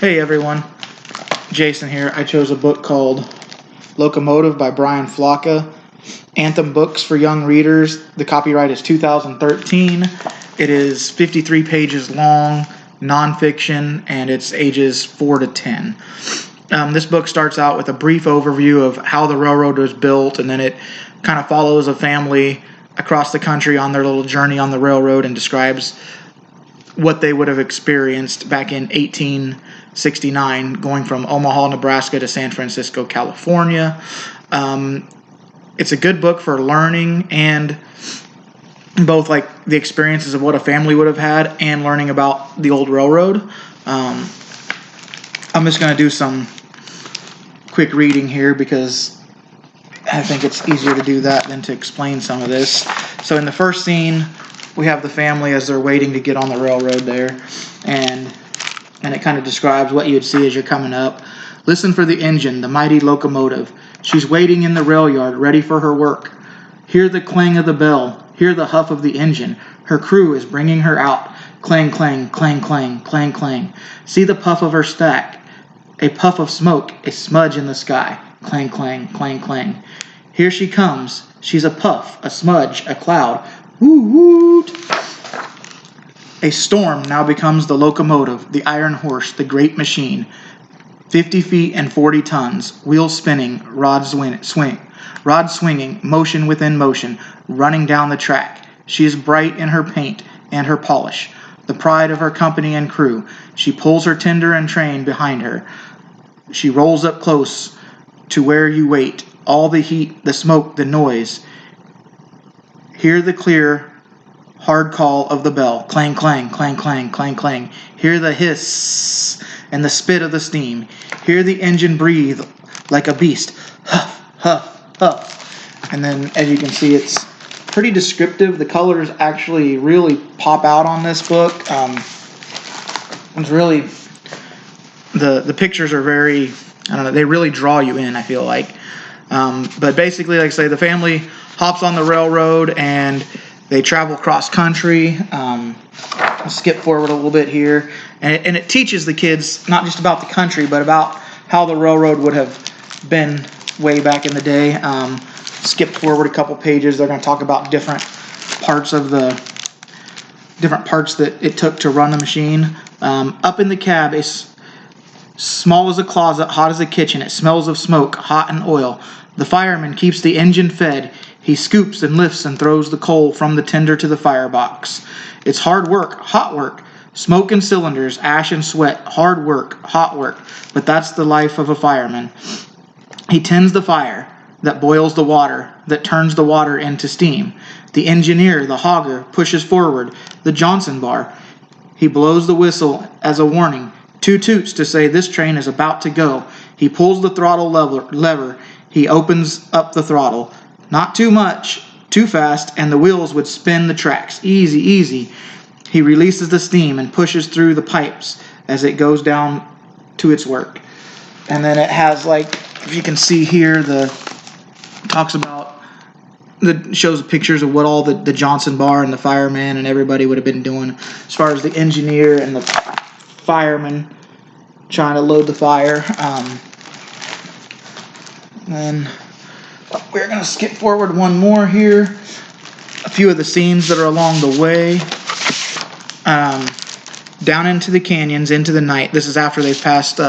Hey everyone, Jason here. I chose a book called Locomotive by Brian Flocka. Anthem Books for Young Readers. The copyright is 2013. It is 53 pages long, nonfiction, and it's ages 4 to 10. This book starts out with a brief overview of how the railroad was built, and then it kind of follows a family across the country on their little journey on the railroad and describes what they would have experienced back in 1869, going from Omaha, Nebraska to San Francisco, California. It's a good book for learning and both like the experiences of what a family would have had and learning about the old railroad. I'm just going to do some quick reading here because I think it's easier to do that than to explain some of this. So in the first scene, we have the family as they're waiting to get on the railroad there, and it kind of describes what you'd see as you're coming up. Listen for the engine, the mighty locomotive. She's waiting in the rail yard, ready for her work. Hear the clang of the bell. Hear the huff of the engine. Her crew is bringing her out. Clang, clang, clang, clang, clang, clang. See the puff of her stack. A puff of smoke, a smudge in the sky. Clang, clang, clang, clang. Here she comes. She's a puff, a smudge, a cloud. Woo woot! A storm now becomes the locomotive, the iron horse, the great machine. 50 feet and 40 tons, wheels spinning, rods swinging, motion within motion, running down the track. She is bright in her paint and her polish, the pride of her company and crew. She pulls her tender and train behind her. She rolls up close to where you wait. All the heat, the smoke, the noise. Hear the clear, hard call of the bell. Clang, clang, clang, clang, clang, clang. Hear the hiss and the spit of the steam. Hear the engine breathe like a beast. Huff, huff, huff. And then, as you can see, it's pretty descriptive. The colors actually really pop out on this book. It's really, the pictures are very, I don't know, they really draw you in, I feel like. But basically, like I say, the family hops on the railroad and they travel cross country. I'll skip forward a little bit here. And it teaches the kids not just about the country, but about how the railroad would have been way back in the day. Skip forward a couple pages. They're going to talk about different parts that it took to run the machine. Up in the cab, it's small as a closet, hot as a kitchen. It smells of smoke, hot and oil. The fireman keeps the engine fed. He scoops and lifts and throws the coal from the tender to the firebox. It's hard work, hot work. Smoke and cylinders, ash and sweat, hard work, hot work. But that's the life of a fireman. He tends the fire that boils the water, that turns the water into steam. The engineer, the hogger, pushes forward the Johnson bar. He blows the whistle as a warning. 2 toots to say this train is about to go. He pulls the throttle lever. He opens up the throttle. Not too much, too fast, and the wheels would spin the tracks. Easy, easy. He releases the steam and pushes through the pipes as it goes down to its work. And then it has, like, if you can see here, shows pictures of what all the Johnson bar and the fireman and everybody would have been doing as far as the engineer and the fireman trying to load the fire. And we're going to skip forward one more here. A few of the scenes that are along the way. Down into the canyons, into the night. This is after they've passed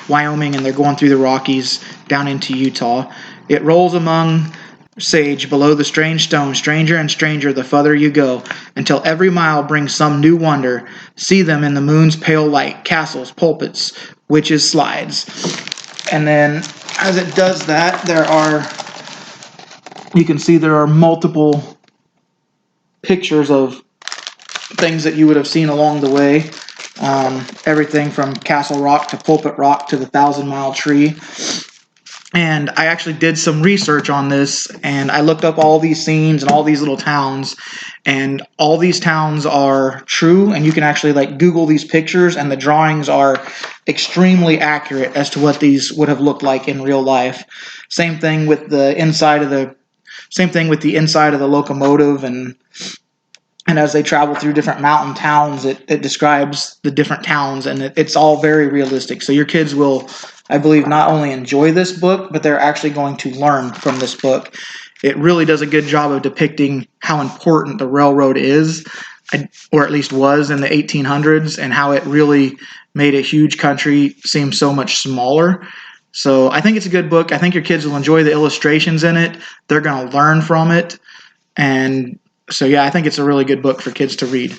Wyoming and they're going through the Rockies down into Utah. It rolls among sage below the strange stone, stranger and stranger the further you go, until every mile brings some new wonder. See them in the moon's pale light, castles, pulpits, witches' slides. And then as it does that, you can see there are multiple pictures of things that you would have seen along the way. Everything from Castle Rock to Pulpit Rock to the 1,000-Mile Tree. And I actually did some research on this, and I looked up all these scenes and all these little towns, and all these towns are true, and you can actually like Google these pictures, and the drawings are extremely accurate as to what these would have looked like in real life. Same thing with the inside of the locomotive, and And as they travel through different mountain towns, it describes the different towns, and it's all very realistic. So your kids will, I believe, not only enjoy this book, but they're actually going to learn from this book. It really does a good job of depicting how important the railroad is, or at least was in the 1800s, and how it really made a huge country seem so much smaller. So I think it's a good book. I think your kids will enjoy the illustrations in it. They're going to learn from it. And so, yeah, I think it's a really good book for kids to read.